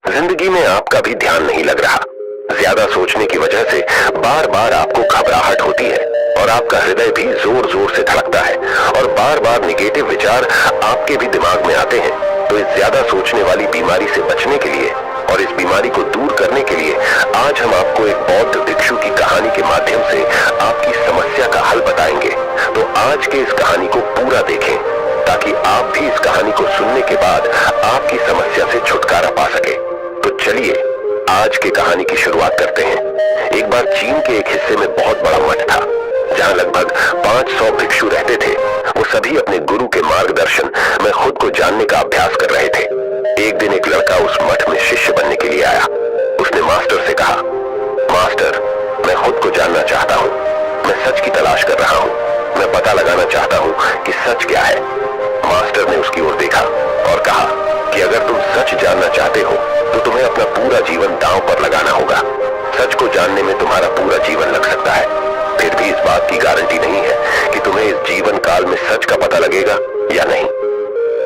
जिंदगी में आपका भी ध्यान नहीं लग रहा। ज्यादा सोचने की वजह से बार बार आपको घबराहट होती है और आपका हृदय भी जोर जोर से धड़कता है और बार बार निगेटिव विचार आपके भी दिमाग में आते हैं। तो इस ज्यादा सोचने वाली बीमारी से बचने के लिए और इस बीमारी को दूर करने के लिए आज हम आपको एक बौद्ध भिक्षु की कहानी के माध्यम से आपकी समस्या का हल बताएंगे। तो आज के इस कहानी को पूरा देखें ताकि आप भी इस कहानी को सुनने के बाद आपकी समस्या से छुटकारा पा सके। तो चलिए आज की कहानी की शुरुआत करते हैं। एक बार चीन के एक हिस्से में बहुत बड़ा मठ था जहां लगभग 500 भिक्षु रहते थे। वो सभी अपने गुरु के मार्गदर्शन में खुद को जानने का अभ्यास कर रहे थे। एक दिन एक लड़का उस मठ में शिष्य बनने के लिए आया। उसने मास्टर से कहा, मास्टर, मैं खुद को जानना चाहता हूँ। मैं सच की तलाश कर रहा हूँ। मैं पता लगाना चाहता हूँ कि सच क्या है। मास्टर ने उसकी ओर देखा और कहा कि अगर तुम सच जानना चाहते हो तो तुम्हें अपना पूरा जीवन दांव पर लगाना होगा। सच को जानने में तुम्हारा पूरा जीवन लग सकता है, फिर भी इस बात की गारंटी नहीं है कि तुम्हें इस जीवन काल में सच का पता लगेगा या नहीं।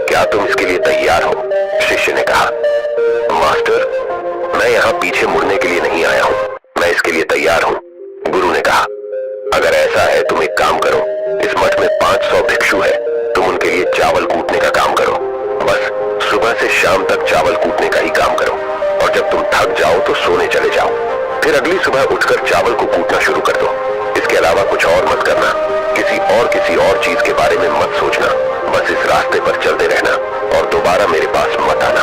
क्या तुम इसके लिए तैयार हो? शिष्य ने कहा, मास्टर, मैं यहाँ पीछे मुड़ने के लिए नहीं आया हूँ, मैं इसके लिए तैयार हूँ। गुरु ने कहा, अगर ऐसा है तुम एक काम करो, इस मठ में 500 भिक्षु है, तुम उनके लिए चावल कूटने का काम करो। बस सुबह से शाम तक चावल कूटने का ही काम करो और जब तुम थक जाओ तो सोने चले जाओ। फिर अगली सुबह उठकर चावल को कूटना शुरू कर दो। इसके अलावा कुछ और मत करना। किसी और चीज के बारे में मत सोचना। बस इस रास्ते पर चलते रहना और दोबारा मेरे पास मत आना।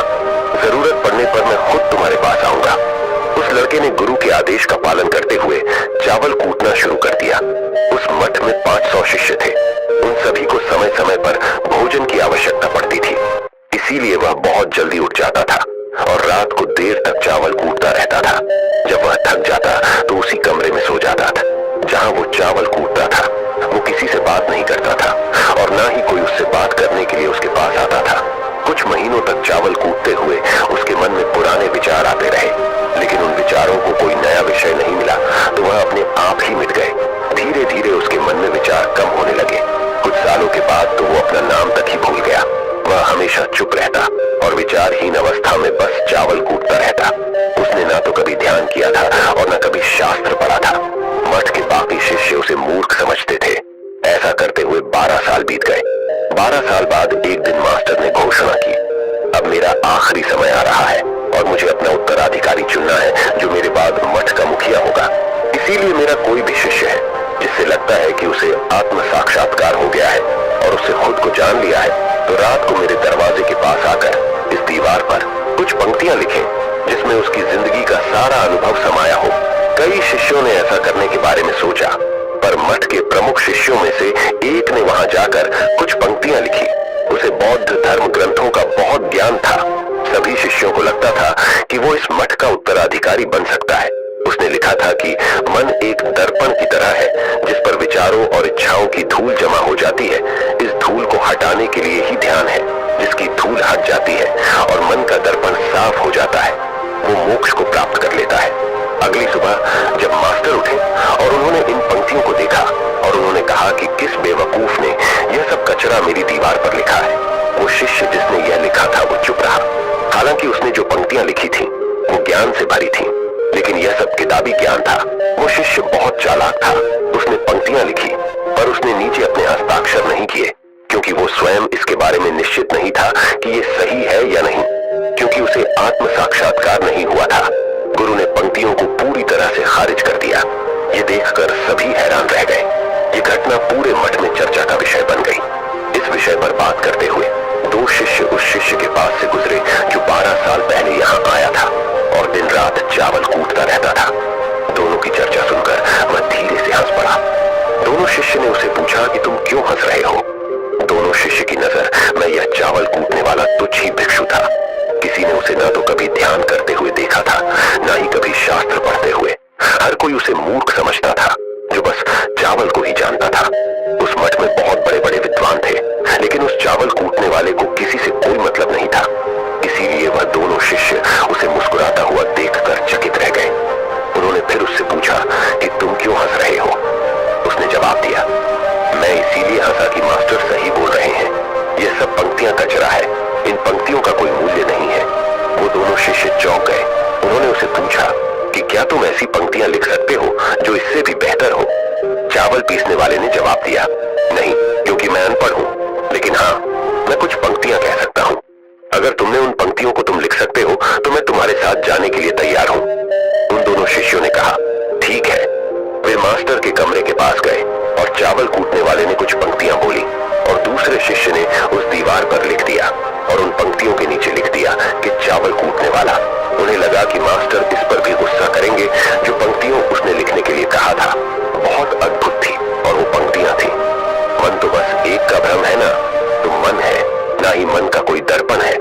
जरूरत पड़ने पर मैं खुद तुम्हारे पास आऊंगा। उस लड़के ने गुरु के आदेश का पालन करते हुए चावल कूटना शुरू कर दिया। उस मठ में 500 शिष्य थे। उन सभी को समय समय पर भोजन की आवश्यकता पड़ती थी, इसीलिए वह बहुत जल्दी उठ जाता था और रात को देर तक चावल कूटता रहता था। जब वह थक जाता तो उसी कमरे में सो जाता था जहां वो चावल कूटता था। वो किसी से बात नहीं करता था और ना ही कोई उससे बात करने के लिए उसके पास आता था। कुछ महीनों तक चावल कूटते हुए उसके मन में पुराने विचार आते रहे, लेकिन उन विचारों को कोई नया विषय नहीं मिला तो वह अपने आप ही मिट गए। धीरे धीरे उसके मन में विचार कम होने लगे। कुछ सालों के बाद तो वो अपना नाम तक ही भूल गया। वह हमेशा चुप रहता और विचारहीन अवस्था में बस चावल कूटता रहता। उसने ना तो कभी ध्यान किया था और न कभी शास्त्र पढ़ा था। मठ के बाकी शिष्य उसे मूर्ख समझते थे। ऐसा करते हुए 12 साल बीत गए। 12 साल बाद एक दिन मास्टर ने घोषणा की, अब मेरा आखिरी समय आ रहा है और मुझे अपना उत्तराधिकारी चुनना है जो मेरे बाद मठ का मुखिया होगा। इसीलिए मेरा कोई भी शिष्य है जिससे लगता है कि उसे आत्म साक्षात्कार हो गया है और उससे खुद को जान लिया है, तो रात को मेरे दरवाजे के पास आकर इस दीवार पर कुछ पंक्तियां लिखें जिसमें उसकी जिंदगी का सारा अनुभव समाया हो। कई शिष्यों ने ऐसा करने के बारे में सोचा, पर मठ के प्रमुख शिष्यों में से एक ने वहां जाकर कुछ पंक्तियां लिखी। उसे बौद्ध धर्म ग्रंथों का बहुत ज्ञान था। सभी शिष्यों को लगता था कि वो इस मठ का उत्तराधिकारी बन सकता है। उसने लिखा था कि मन एक दर्पण की तरह है जिस पर विचारों और इच्छाओं की धूल जमा हो जाती है। इस धूल को हटाने के लिए ही ध्यान है। जिसकी धूल हट जाती है और मन का दर्पण साफ हो जाता है, वो मोक्ष को प्राप्त कर लेता है। अगली सुबह जब मास्टर उठे और उन्होंने इन पंक्तियों को देखा और उन्होंने कहा कि किस बेवकूफ ने यह सब कचरा मेरी दीवार पर लिखा है। वो शिष्य जिसने यह लिखा था वो चुप रहा। हालांकि उसने जो पंक्तियां लिखी थी वो ज्ञान से भरी थी, लेकिन यह सब किताबी ज्ञान था। वो शिष्य बहुत चालाक था। उसने पंक्तियां लिखी पर उसने नीचे अपने हस्ताक्षर नहीं किए, क्योंकि वो स्वयं इसके बारे में निश्चित नहीं था कि ये सही है या नहीं, क्योंकि उसे आत्म साक्षात्कार नहीं हुआ था। गुरु ने पंक्तियों को पूरी तरह से खारिज कर दिया। ये देखकर सभी हैरान रह गए। ये घटना पूरे मठ में चर्चा का विषय बन गई। इस विषय पर बात करते हुए 2 शिष्य उस शिष्य के पास से गुजरे जो 12 साल पहले यहाँ आया था और दिन रात चावल कूटता रहता था। दोनों की चर्चा सुनकर वह धीरे से हंस पड़ा। दोनों शिष्य ने उसे पूछा कि तुम क्यों हंस रहे हो? दोनों शिष्य की नजर में यह चावल कूटने वाला तुच्छ ही भिक्षु था। किसी ने उसे ना तो कभी ध्यान करते हुए देखा था, ना ही कभी शास्त्र पढ़ते हुए। हर कोई उसे मूर्ख समझता था जो बस चावल को ही जानता था। उस मठ में बहुत बड़े बड़े विद्वान थे, लेकिन उस चावल कूटने वाले को किसी से कोई मतलब नहीं था। इसीलिए वह दोनों शिष्य उसे मुस्कुराता हुआ देखकर चकित रह गए। उन्होंने फिर उससे पूछा कि तुम क्यों हंस रहे हो? उसने जवाब दिया, मैं इसीलिए हंसा कि मास्टर सही बोल रहे हैं। यह सब पंक्तियां कचरा है, इन पंक्तियों का कोई मूल्य नहीं है। वो दोनों शिष्य चौंक गए। उन्होंने उसे पूछा कि क्या तुम ऐसी पंक्तियां लिख सकते हो जो इससे भी बेहतर हो? चावल पीसने वाले ने जवाब दिया, नहीं, क्योंकि मैं अनपढ़ हूं, लेकिन हाँ, मैं कुछ पंक्तियां कह सकता हूं। अगर तुमने उन पंक्तियों को तुम लिख सकते हो तो मैं तुम्हारे साथ जाने के लिए तैयार हूं। उन दोनों शिष्यों ने कहा, ठीक है। वे मास्टर के कमरे के पास गए और चावल कूटने वाले ने कुछ पंक्तियां बोली और दूसरे शिष्य ने उस दीवार पर लिख दिया और उन पंक्तियों के नीचे लिख दिया कि चावल कूटने वाला। उन्हें लगा कि मास्टर इस पर भी गुस्सा करेंगे। जो पंक्तियों उसने लिखने के लिए कहा था बहुत अद्भुत थी और वो पंक्तियां थी, मन तो बस एक का भ्रम है ना, तो मन है, ना ही मन का कोई दर्पण है,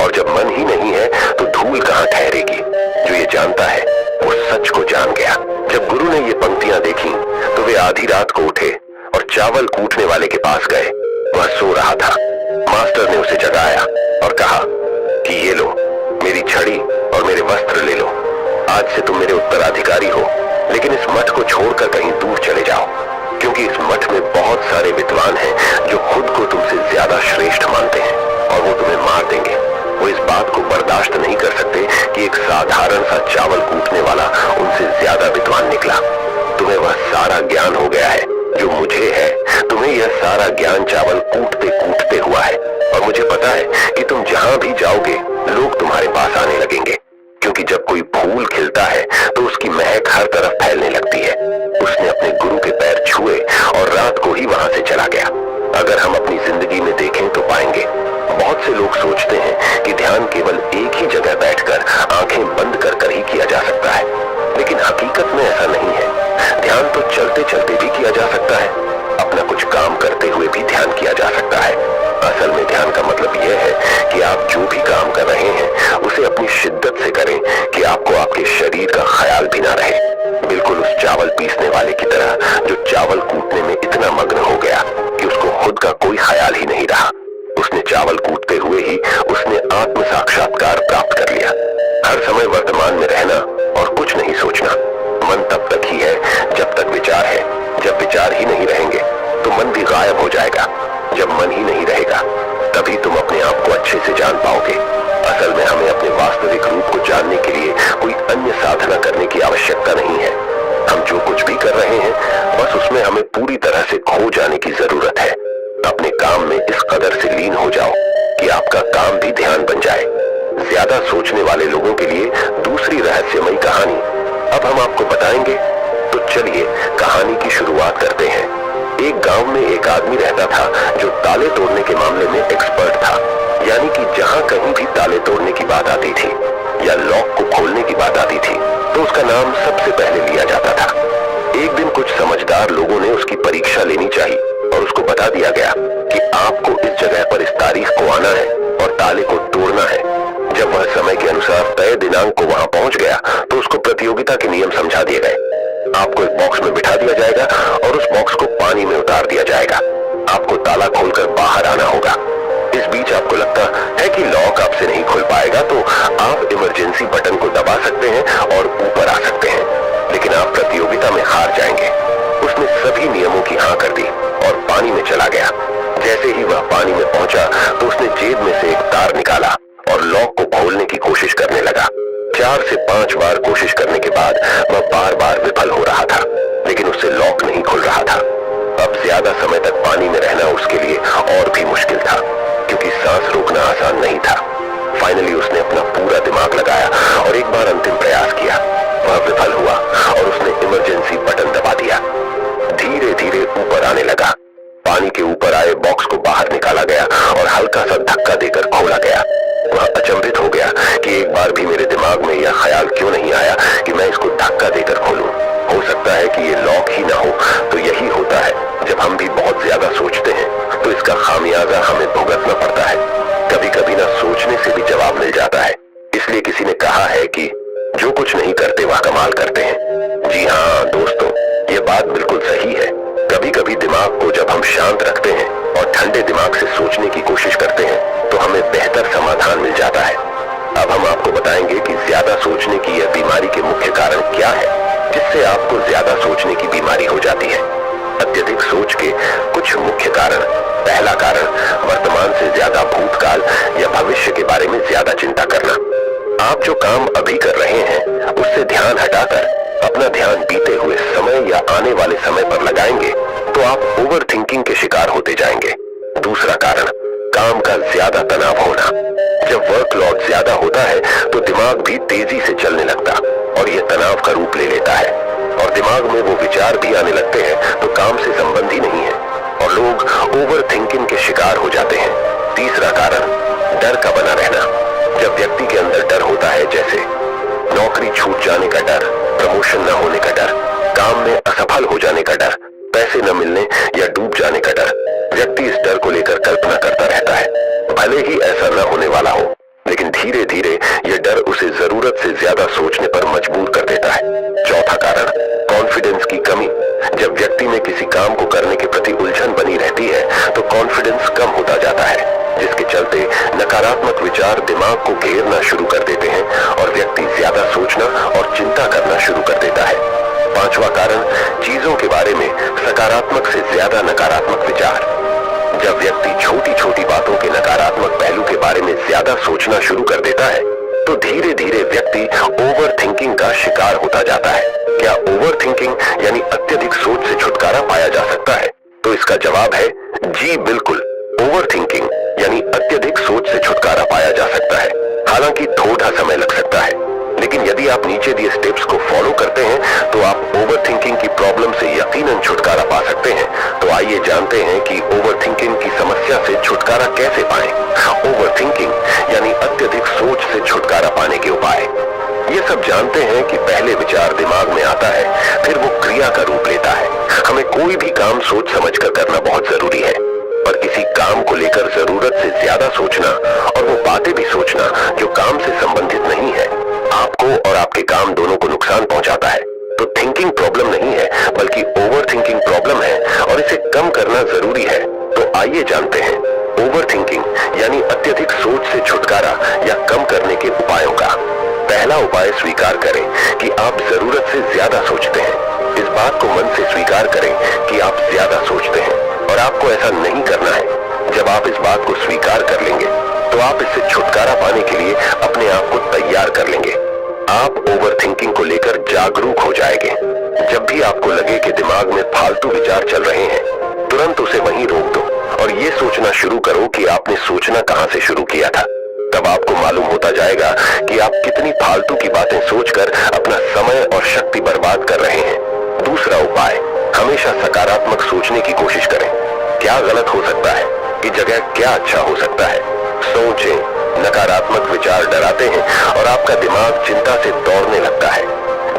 और जब मन ही नहीं है तो धूल कहां ठहरेगी। जो ये जानता है वो सच को जान गया। जब गुरु ने ये पंक्तियां देखी तो वे आधी रात को उठे और चावल कूटने वाले के पास गए। वह सो रहा था। मास्टर ने उसे जगाया और कहा कि ये लो, मेरी छड़ी और मेरे वस्त्र ले लो। आज से तुम मेरे उत्तराधिकारी हो, लेकिन इस मठ को छोड़कर कहीं दूर चले जाओ, क्योंकि इस मठ में बहुत सारे विद्वान हैं जो खुद को तुमसे ज्यादा श्रेष्ठ मानते हैं और वो तुम्हें मार देंगे। वो इस बात को बर्दाश्त नहीं कर सकते कि एक साधारण सा चावल कूटने वाला उनसे ज्यादा विद्वान निकला। तुम्हें वह सारा ज्ञान हो गया है जो मुझे है। तुम्हें यह सारा ज्ञान चावल कूटते कूटते हुआ है, और मुझे पता है कि तुम जहां भी जाओगे लोग तुम्हारे पास आने लगेंगे, क्योंकि जब कोई फूल खिलता है तो उसकी महक हर तरफ फैलने लगती है। उसने अपने गुरु के पैर छुए और रात को ही वहां से चला गया। अगर हम अपनी जिंदगी में देखें तो पाएंगे बहुत से लोग सोचते हैं कि ध्यान केवल एक ही जगह बैठकर आंखें बंद कर ही किया जा सकता है, लेकिन हकीकत में ऐसा नहीं है। ध्यान तो चलते चलते भी किया जा सकता है, अपना कुछ काम करते हुए भी ध्यान किया जा सकता है। असल में ध्यान का मतलब यह है कि आप जो भी काम कर रहे हैं उसे अपनी शिद्दत से करें कि आपको आपके शरीर का ख्याल भी ना रहे। बिल्कुल उस चावल पीसने वाले की तरह जो चावल कूटने में इतना मग्न हो गया कि उसको खुद का कोई ख्याल ही नहीं रहा। उसने चावल कूटते हुए ही उसने आत्म साक्षात्कार प्राप्त कर लिया। हर समय वर्तमान में रहना और कुछ नहीं सोचना। मन तब तक ही है जब तक विचार है। जब विचार ही नहीं रहेंगे तो मन भी गायब हो जाएगा। जब मन ही नहीं रहेगा तभी तुम अपने आप को अच्छे से जान पाओगे। असल में हमें अपने वास्तविक रूप को जानने के लिए कोई अन्य साधना करने की आवश्यकता नहीं है। हम जो कुछ भी कर रहे हैं बस उसमें हमें पूरी तरह से खो जाने की जरूरत है। अपने काम में इस कदर से लीन हो जाओ कि आपका काम भी ध्यान बन जाए। ज्यादा सोचने वाले लोगों के लिए दूसरी रहस्यमयी कहानी अब हम आपको बताएंगे। तो चलिए कहानी की शुरुआत करते हैं। एक गांव में एक आदमी रहता था जो ताले तोड़ने के मामले में एक्सपर्ट था। यानी कि जहां कहीं भी ताले तोड़ने की बात आती थी या लॉक को खोलने की बात आती थी तो उसका नाम सबसे पहले लिया जाता था। एक दिन कुछ समझदार लोगों ने उसकी परीक्षा लेनी चाहिए और उसको बता दिया गया कि आपको इस जगह पर इस तारीख को आना है और ताले को तोड़ना है। जब वह समय के अनुसार तय दिनांक को वहां पहुंच गया तो उसको प्रतियोगिता के नियम समझा दिए गए। आपको एक बॉक्स में बिठा दिया जाएगा और उस बॉक्स को पानी में उतार दिया जाएगा। आपको ताला खोलकर बाहर आना होगा। इस बीच आपको लगता है कि लॉक आपसे नहीं खुल पाएगा तो आप इमरजेंसी बटन को दबा सकते हैं और ऊपर आ सकते हैं, लेकिन आप प्रतियोगिता में हार जाएंगे। उसने सभी नियमों की हाँ कर दी और पानी में चला गया। जैसे ही वह पानी में पहुंचा तो उसने जेब में से एक तार निकाला और लॉक को खोलने की कोशिश करने लगा। 4 से 5 बार कोशिश करने के बाद वह बार बार विफल हो रहा था, लेकिन उससे लॉक नहीं खुल रहा था। अब ज्यादा समय तक पानी में रहना उसके लिए और भी मुश्किल था, क्योंकि सांस रोकना आसान नहीं था। फाइनली उसने अपना पूरा दिमाग लगाया और एक बार अंतिम प्रयास किया। वह विफल हुआ और उसने इमरजेंसी बटन दबा दिया। धीरे धीरे ऊपर आने लगा। पानी के ऊपर आए बॉक्स को बाहर निकाला गया और हल्का सा धक्का देकर खोला गया। वह अचंभित हो गया कि एक बार भी मेरे दिमाग में यह ख्याल क्यों नहीं आया कि मैं इसको धक्का देकर खोलूं। हो सकता है कि ये लॉक ही ना हो। तो यही होता है जब हम भी बहुत ज्यादा सोचते हैं तो इसका खामियाजा हमें भुगतना पड़ता है। कभी कभी ना सोचने से भी जवाब मिल जाता है। इसलिए किसी ने कहा है कि जो कुछ नहीं करते वह कमाल करते हैं। जी हाँ दोस्तों, ये बात बिल्कुल सही है। कभी कभी दिमाग को जब हम शांत रखते हैं और ठंडे दिमाग से सोचने की कोशिश करते हैं तो हमें बेहतर समाधान मिल जाता है। अब हम आपको बताएंगे कि ज्यादा सोचने की यह बीमारी के मुख्य कारण क्या है, जिससे आपको ज्यादा सोचने की बीमारी हो जाती है। अत्यधिक सोच के कुछ मुख्य कारण। पहला कारण, वर्तमान से ज्यादा भूतकाल या भविष्य के बारे में ज्यादा चिंता करना। आप जो काम काम अभी कर रहे हैं उससे ध्यान हटाकर अपना ध्यान बीते हुए समय या आने वाले समय पर लगाएंगे तो आप ओवर थिंकिंग के शिकार होते जाएंगे। दूसरा कारण, काम का ज्यादा तनाव होना। जब वर्कलोड ज्यादा होता है तो दिमाग भी तेजी से चलने लगता और यह तनाव का रूप ले लेता है और दिमाग में वो विचार भी आने लगते हैं तो काम से संबंध ही नहीं है और लोग ओवर थिंकिंग के शिकार हो जाते हैं। तीसरा कारण, डर का बना रहना। जब व्यक्ति के अंदर डर होता है, जैसे नौकरी छूट जाने का डर, प्रमोशन न होने का डर, काम में असफल हो जाने का डर, पैसे न मिलने या डूब जाने का डर, व्यक्ति इस डर को लेकर कल्पना करता रहता है। भले ही ऐसा न होने वाला हो, लेकिन धीरे धीरे यह डर उसे जरूरत से ज्यादा सोचने पर मजबूर कर देता है। चौथा कारण, कॉन्फिडेंस की कमी। जब व्यक्ति में किसी काम को करने के प्रति उलझन बनी रहती है तो कॉन्फिडेंस कम होता जाता है, जिसके चलते नकारात्मक विचार दिमाग को घेरना शुरू कर देते हैं और व्यक्ति ज्यादा सोचना और चिंता करना शुरू कर देता है। पांचवा कारण, चीजों के बारे में सकारात्मक से ज्यादा नकारात्मक विचार। जब व्यक्ति छोटी छोटी बातों के नकारात्मक पहलू के बारे में ज्यादा सोचना शुरू कर देता है तो धीरे धीरे व्यक्ति ओवर थिंकिंग का शिकार होता जाता है। क्या ओवर थिंकिंग यानी अत्यधिक सोच से छुटकारा पाया जा सकता है? तो इसका जवाब है जी बिल्कुल। ओवर थिंकिंग यानी अत्यधिक सोच से छुटकारा पाया जा सकता है, हालांकि थोड़ा समय लग सकता है, लेकिन यदि आप नीचे दिए स्टेप्स को फॉलो करते हैं तो आप ओवर थिंकिंग की प्रॉब्लम से यकीनन छुटकारा पा सकते हैं। तो आइए जानते हैं कि ओवर थिंकिंग की समस्या से छुटकारा कैसे पाएं। ओवर थिंकिंग यानी अत्यधिक सोच से छुटकारा पाने के उपाय। ये सब जानते हैं कि पहले विचार दिमाग में आता है, फिर वो क्रिया का रूप लेता है। हमें कोई भी काम सोच समझकर करना बहुत जरूरी है, पर किसी काम को लेकर जरूरत से ज्यादा सोचना और वो बातें भी सोचना जो काम से संबंधित नहीं है, आपको और आपके काम दोनों को नुकसान पहुंचाता है। तो थिंकिंग प्रॉब्लम नहीं है, बल्कि ओवर थिंकिंग प्रॉब्लम है और इसे कम करना जरूरी है। तो आइए जानते हैं ओवर थिंकिंग यानी अत्यधिक सोच से छुटकारा या कम करने के उपायों का। पहला उपाय, स्वीकार करें कि आप जरूरत से ज्यादा सोचते हैं। इस बात को मन से स्वीकार करें कि आप ज्यादा सोचते हैं और आपको ऐसा नहीं करना है। जब आप इस बात को स्वीकार कर लेंगे तो आप इससे छुटकारा पाने के लिए अपने आप को तैयार कर लेंगे। आप ओवर थिंकिंग को लेकर जागरूक हो जाएंगे। जब भी आपको लगे कि दिमाग में फालतू विचार चल रहे हैं, तुरंत उसे वहीं रोक दो और ये सोचना शुरू करो कि आपने सोचना कहां से शुरू किया था। तब आपको मालूम होता जाएगा कि आप कितनी फालतू की बातें सोचकर अपना समय और शक्ति बर्बाद कर रहे हैं। दूसरा उपाय, हमेशा सकारात्मक सोचने की कोशिश करें। क्या गलत हो सकता है की जगह क्या अच्छा हो सकता है, सोचें। नकारात्मक विचार डराते हैं और आपका दिमाग चिंता से दौड़ने लगता है।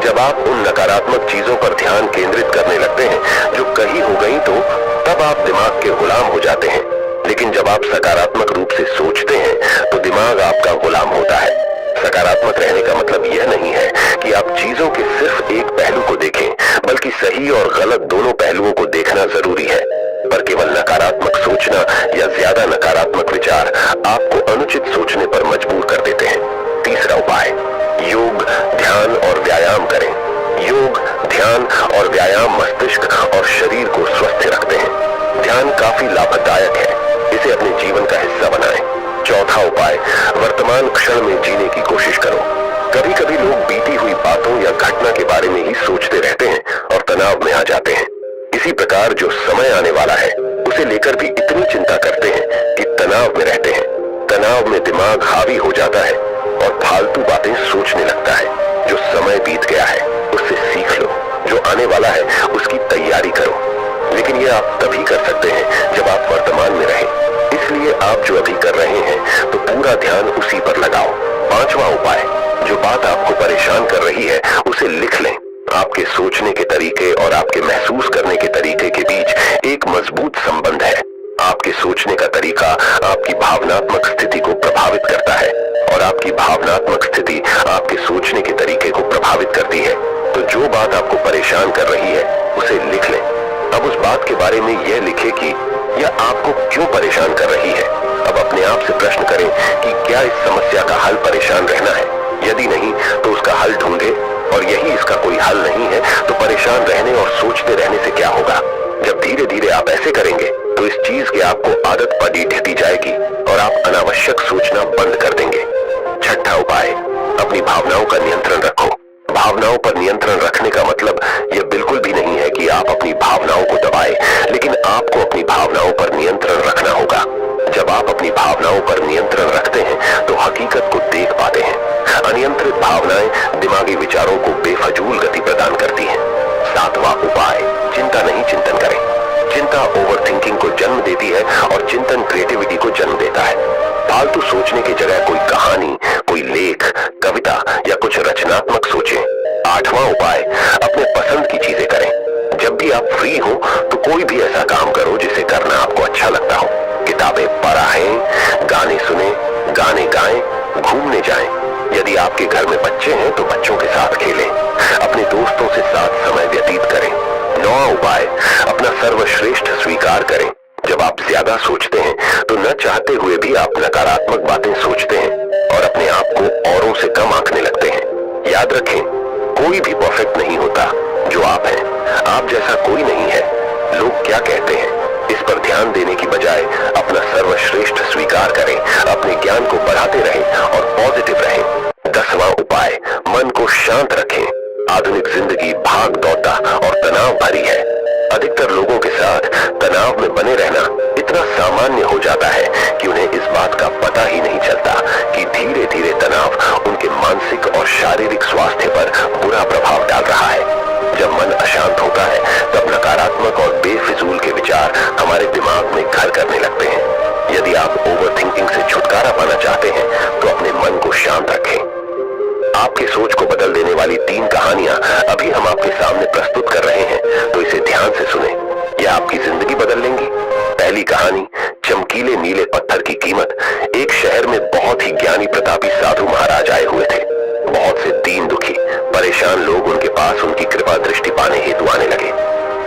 जब आप उन नकारात्मक चीजों पर ध्यान केंद्रित करने लगते हैं जो कहीं हो गई, तो तब आप दिमाग के गुलाम हो जाते हैं। लेकिन जब आप सकारात्मक रूप से सोचते हैं तो दिमाग आपका गुलाम होता है। सकारात्मक रहने का मतलब यह नहीं है कि आप चीजों के सिर्फ एक पहलू को देखें, बल्कि सही और गलत दोनों पहलुओं को देखना जरूरी है। पर केवल नकारात्मक सोचना या ज्यादा नकारात्मक विचार आपको अनुचित सोचने पर मजबूर कर देते हैं। तीसरा उपाय, योग, ध्यान और व्यायाम करें। योग, ध्यान और व्यायाम मस्तिष्क और शरीर को स्वस्थ रखते हैं। ध्यान काफी लाभदायक है, इसे अपने जीवन का हिस्सा बनाएं। चौथा उपाय, वर्तमान क्षण में जीने की कोशिश करो। कभी कभी लोग बीती हुई बातों या घटना के बारे में ही सोचते रहते हैं और तनाव में आ जाते हैं। इसी प्रकार जो समय आने वाला है उसे लेकर भी इतनी चिंता करते हैं कि तनाव में रहते हैं। तनाव में दिमाग हावी हो जाता है और फालतू बातें सोचने लगता है। जो समय बीत गया है उससे सीख लो, जो आने वाला है उसकी तैयारी करो। लेकिन ये आप तभी कर सकते हैं जब आप वर्तमान में रहें। इसलिए आप जो अभी कर रहे हैं तो पूरा ध्यान उसी पर लगाओ। पांचवा उपाय, जो बात आपको परेशान कर रही है उसे लिख लें। आपके सोचने के तरीके और आपके महसूस करने के तरीके के बीच एक मजबूत संबंध है। आपके सोचने का तरीका आपकी भावनात्मक स्थिति को प्रभावित करता है और आपकी भावनात्मक स्थिति आपके सोचने के तरीके को प्रभावित करती है। तो जो बात आपको परेशान कर रही है उसे लिख लें। अब उस बात के बारे में यह लिखें कि यह आपको क्यों परेशान कर रही है। अब अपने आप से प्रश्न करें कि क्या इस समस्या का हल परेशान रहना है। यदि नहीं तो उसका हल ढूंढे, और यही इसका कोई हल नहीं है तो परेशान रहने और सोचते रहने से क्या होगा। जब धीरे धीरे आप ऐसे करेंगे तो इस चीज की आपको आदत पड़ी रहती जाएगी और आप अनावश्यक सोचना बंद कर देंगे। छठा उपाय, अपनी भावनाओं का नियंत्रण रखो। भावनाओं पर नियंत्रण रखने का मतलब यह बिल्कुल भी नहीं है कि आप अपनी भावनाओं को दबाएं, लेकिन आपको अपनी भावनाओं पर नियंत्रण रखना होगा। जब आप अपनी भावनाओं पर नियंत्रण रखते हैं तो हकीकत को देख पाते हैं। अनियंत्रित भावनाएं दिमागी विचारों को बेफजूल गति प्रदान करती हैं। सातवां उपाय, चिंता नहीं चिंतन करें। चिंता ओवर थिंकिंग को जन्म देती है और चिंतन क्रिएटिविटी को जन्म देता है। फालतू सोचने की जगह कोई कहानी, कोई लेख, कविता या कुछ रचनात्मक सोचें। आठवां उपाय, अपने पसंद की चीजें करें। जब भी आप फ्री हो तो कोई भी ऐसा काम करो जिसे करना आपको अच्छा लगता हो। किताबें पढ़ें, गाने सुने, गाने गाएं, घूमने जाएं। यदि आपके घर में बच्चे हैं तो बच्चों के साथ खेलें। अपने दोस्तों से साथ समय व्यतीत करें। नौवां उपाय, अपना सर्वश्रेष्ठ स्वीकार करें। जब आप ज्यादा सोचते हैं तो न चाहते हुए भी आप नकारात्मक बातें सोचते हैं और अपने आप को औरों से कम आंकने लगते हैं। याद रखें, कोई भी परफेक्ट नहीं होता जो आप हैं। आप जैसा कोई नहीं है। लोग क्या कहते हैं इस पर ध्यान देने की बजाय अपना सर्वश्रेष्ठ स्वीकार करें, अपने ज्ञान को बढ़ाते रहें और पॉजिटिव रहें। 10वां उपाय, मन को शांत रखें। आधुनिक जिंदगी भाग दौड़ता और तनाव भरी है। अधिकतर लोगों के साथ तनाव में बने रहना इतना सामान्य हो जाता है कि उन्हें इस बात का पता ही नहीं चलता कि धीरे धीरे तनाव उनके मानसिक और शारीरिक स्वास्थ्य पर बुरा प्रभाव डाल रहा है। जब मन अशांत होता है तब नकारात्मक और बेफिजूल के विचार हमारे दिमाग में घर करने लगते हैं। यदि आप ओवर थिंकिंग से छुटकारा पाना चाहते हैं तो अपने मन को शांत रखें। आपकी सोच को बदल देने वाली 3 कहानियां अभी हम आपके सामने प्रस्तुत कर रहे हैं, तो इसे ध्यान से सुने। यह आपकी जिंदगी बदल लेंगी। पहली कहानी, चमकीले नीले पत्थर की कीमत। एक शहर में बहुत ही ज्ञानी प्रतापी साधु महाराज आए हुए थे। बहुत से दीन दुखी परेशान लोग उनके पास उनकी कृपा दृष्टि पाने हेतु आने लगे।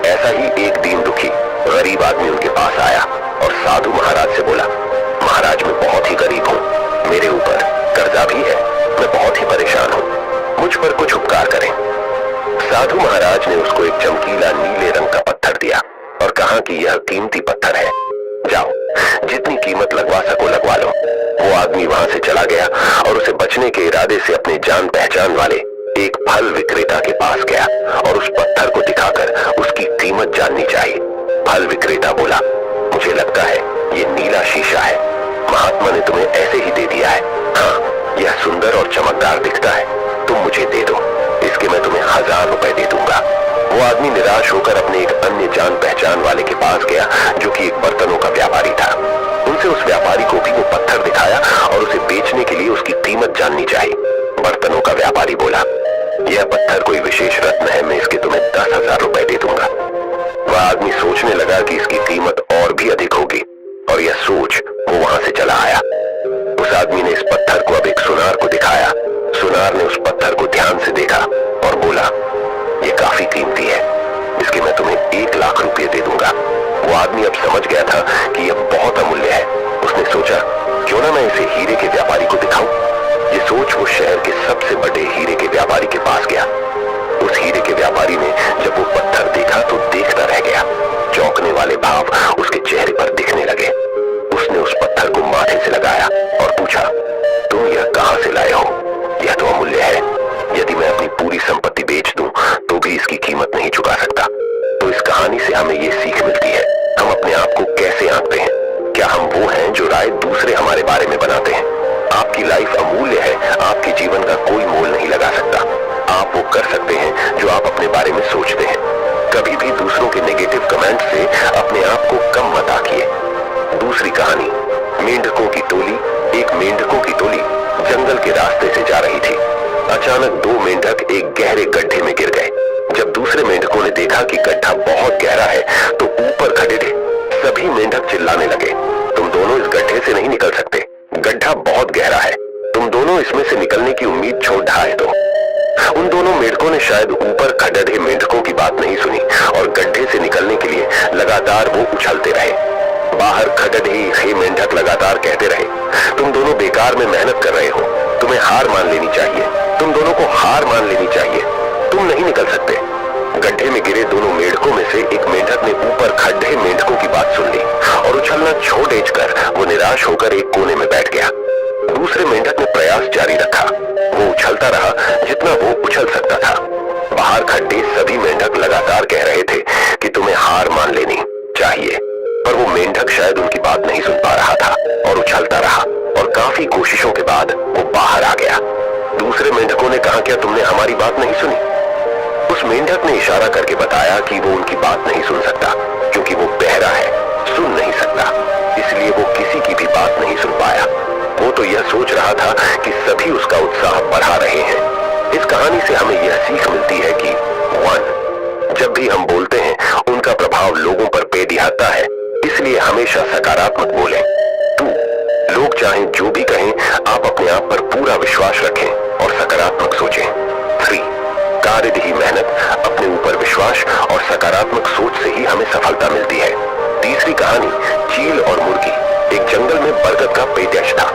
ऐसा ही एक दीन दुखी गरीब आदमी उनके पास आया और साधु महाराज से बोला, महाराज मैं बहुत ही गरीब हूँ, मेरे ऊपर कर्जा भी है, मैं बहुत ही परेशान हूँ, मुझ पर कुछ उपकार करें। साधु महाराज ने उसको एक चमकीला नीले रंग का पत्थर दिया और कहा कि यह कीमती पत्थर है, जाओ जितनी कीमत लगवा सको लगवा लो। वो आदमी वहां से चला गया और उसे बचने के इरादे से अपने जान पहचान वाले एक फल विक्रेता के पास गया और उस पत्थर को दिखाकर उसकी कीमत जाननी चाहिए। फल विक्रेता बोला, मुझे लगता है ये नीला शीशा है, महात्मा ने तुम्हें ऐसे ही दे दिया है। हाँ, यह सुंदर और चमकदार दिखता है, तुम मुझे दे दो, इसके मैं तुम्हें 1000 रुपए दे दूंगा। वो आदमी निराश होकर अपने एक अन्य जान पहचान वाले के पास गया जो कि एक बर्तनों का व्यापारी था। उनसे उस व्यापारी को भी वो पत्थर दिखाया और उसे बेचने के लिए उसकी कीमत जाननी चाहिए। बर्तनों का व्यापारी बोला, यह पत्थर कोई विशेष रत्न है, मैं इसके तुम्हें 10,000 रुपए दे दूंगा। वह आदमी सोचने लगा कि इसकी कीमत और भी अधिक होगी और यह सोच वो वहां से चला आया। उस आदमी ने इस पत्थर को अब एक सुनार को दिखाया। सुनार ने उस पत्थर को ध्यान से देखा और बोला, ये काफी कीमती है, इसके मैं तुम्हें 1 लाख रुपए दे दूंगा। वो आदमी अब समझ गया था कि यह बहुत अमूल्य है। उसने सोचा, क्यों ना मैं इसे हीरे के व्यापारी को दिखाऊं। ये सोच वो शहर के सबसे बड़े हीरे के व्यापारी के पास गया। उस हीरे के व्यापारी ने जब वो पत्थर देखा तो देखता रह गया। चौंकने वाले भाव उसके चेहरे पर दिखने लगे। उसने उस पत्थर को माथे से लगाया और पूछा, तुम यह कहां से लाए हो? यह तो अमूल्य है, यदि मैं अपनी पूरी संपत्ति बेच दूं तो भी इसकी कीमत नहीं चुका सकता। तो इस कहानी से हमें ये सीख मिलती है, हम अपने आप को कैसे आंकते हैं। क्या हम वो हैं जो राय दूसरे हमारे बारे में बनाते हैं? आपकी लाइफ अमूल्य है, आपके जीवन का कोई मोल नहीं लगा सकता। आप वो कर सकते हैं जो आप अपने बारे में सोचते हैं। कभी भी दूसरों के नेगेटिव कमेंट से अपने आप को कम मत आंकिए। दूसरी कहानी, मेंढकों की टोली। एक मेंढकों की टोली जंगल के रास्ते से जा रही थी। अचानक 2 मेंढक एक गहरे गड्ढे में गिर गए। जब दूसरे मेंढकों ने देखा कि गड्ढा बहुत गहरा है तो ऊपर खड़े थे। सभी मेंढक चिल्लाने लगे, तुम दोनों इस गड्ढे से नहीं निकल सकते, गड्ढा बहुत गहरा है, तुम दोनों इसमें से निकलने की उम्मीद छोड़ ढाए दो। उन दोनों मेंढकों ने शायद ऊपर खड़े मेंढकों की बात नहीं सुनी और गड्ढे से निकलने के लिए लगातार वो उछलते रहे। बाहर खड़े मेंढक लगातार कहते रहे, तुम दोनों बेकार में मेहनत कर रहे हो, तुम्हें हार मान लेनी चाहिए, तुम दोनों को हार मान लेनी चाहिए, तुम नहीं निकल सकते। गड्ढे में गिरे दोनों मेंढकों में से एक मेंढक ने ऊपर खड़े मेंढकों की बात सुन ली और उछलना छोड़ कर वो निराश होकर एक कोने में बैठ गया। दूसरे मेंढक ने प्रयास जारी रखा। वो उछलता रहा जितना वो उछल सकता था। बाहर खड़े सभी मेंढक लगातार कह रहे थे कि तुम्हें हार मान लेनी चाहिए, पर वो मेंढक शायद उनकी बात नहीं सुन पा रहा था और उछलता रहा और काफी कोशिशों के बाद वो बाहर आ गया। दूसरे मेंढकों ने कहा, क्या तुमने हमारी बात नहीं सुनी? उस मेंढक ने इशारा करके बताया कि वो उनकी बात नहीं सुन सकता क्योंकि वो बहरा है, सुन नहीं सकता, इसलिए वो किसी की भी बात नहीं सुन पाया। वो तो यह सोच रहा था कि सभी उसका उत्साह बढ़ा रहे हैं। इस कहानी से हमें यह सीख मिलती है कि 1. जब भी हम बोलते हैं उनका प्रभाव लोगों पर बेदिहाता है, इसलिए हमेशा सकारात्मक बोलें। 2. लोग चाहे जो भी कहें, आप अपने आप पर पूरा विश्वास रखें और सकारात्मक सोचें। 3. कार्यदही मेहनत, अपने ऊपर विश्वास और सकारात्मक सोच से ही हमें सफलता मिलती है। तीसरी कहानी, चील और मुर्गी। एक जंगल में बरगद का पेड़ था।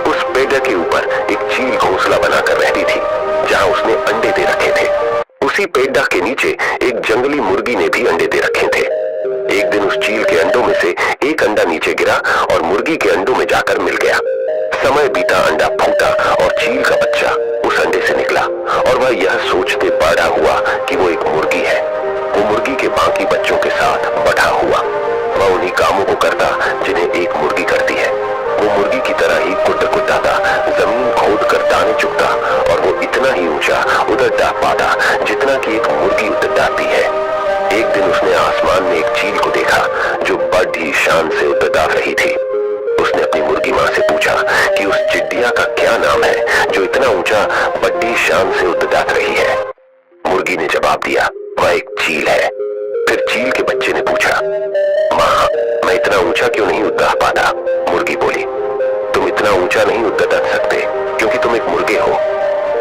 उस पेड़ के ऊपर एक चील घोंसला बनाकर रहती थी जहां उसने अंडे दे रखे थे। उसी पेड़ के नीचे एक जंगली मुर्गी ने भी अंडे दे रखे थे। एक दिन उस चील के अंडों में से एक अंडा नीचे गिरा और मुर्गी के अंडों में जाकर मिल गया। समय बीता, अंडा फूटा और चील का बच्चा उस अंडे से निकला और वह यह सोचते बड़ा हुआ कि वो एक मुर्गी है। वो मुर्गी के बाकी बच्चों के साथ बढ़ा हुआ। वह उन्हीं कामों को करता जिन्हें एक मुर्गी करती है। वो मुर्गी की तरह ही कुदाता, जमीन खोद कर दाने चुगता और वो इतना ही ऊंचा उधर जा पाता जितना कि एक मुर्गी उधर जाती है। एक दिन उसने आसमान में एक चील को देखा जो बड़ी शान से उड़ता रही थी। उसने अपनी मुर्गी माँ से पूछा कि उस चिड़िया का क्या नाम है जो इतना ऊंचा बड़ी शान से उड़ता रही है। मुर्गी ने जवाब दिया, वह एक चील है। फिर चील के बच्चे ने पूछा, माँ मैं इतना ऊंचा क्यों नहीं उड़ पाता? मुर्गी बोली, तुम इतना ऊंचा नहीं उड़ सकते क्योंकि तुम एक मुर्गे हो।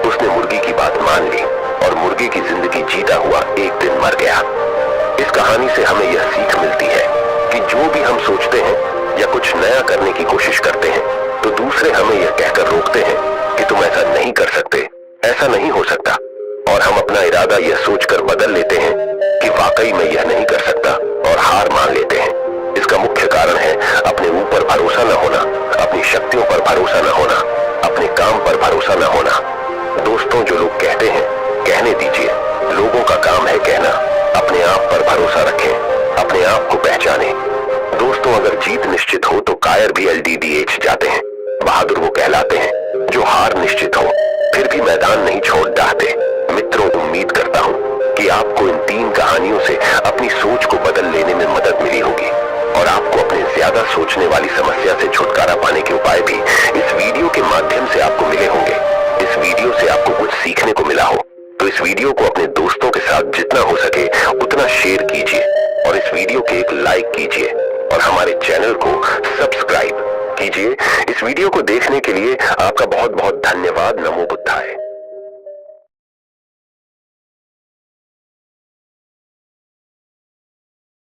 उसने मुर्गी की बात मान ली और मुर्गी की जिंदगी जीता हुआ एक दिन मर गया। इस कहानी से हमें यह सीख मिलती है कि जो भी हम सोचते हैं या कुछ नया करने की कोशिश करते हैं तो दूसरे हमें यह कहकर रोकते हैं कि तुम ऐसा नहीं कर सकते, ऐसा नहीं हो सकता, और हम अपना इरादा यह सोचकर बदल लेते हैं कि वाकई मैं यह नहीं कर सकता और हार मान लेते हैं। इसका मुख्य कारण है अपने ऊपर भरोसा न होना, अपनी शक्तियों पर भरोसा न होना, अपने काम पर भरोसा न होना। दोस्तों, जो लोग कहते हैं कहने दीजिए, लोगों का काम है कहना। अपने आप पर भरोसा रखें, अपने आप को पहचानें। दोस्तों, अगर जीत निश्चित हो तो कायर भी LDDH जाते हैं। बहादुर वो कहलाते हैं जो हार निश्चित हो फिर भी मैदान नहीं छोड़ डालते। मित्रों, उम्मीद करता हूँ कि आपको इन 3 कहानियों से अपनी सोच को बदल लेने में मदद मिली होगी और आपको अपने ज्यादा सोचने वाली समस्या से छुटकारा पाने के उपाय भी इस वीडियो के माध्यम से आपको मिले होंगे। इस वीडियो से आपको कुछ सीखने को मिला हो तो इस वीडियो को अपने दोस्तों के साथ जितना हो सके उतना शेयर कीजिए और इस वीडियो के एक लाइक कीजिए और हमारे चैनल को सब्सक्राइब कीजिए। इस वीडियो को देखने के लिए आपका बहुत बहुत धन्यवाद। नमो बुद्धाय।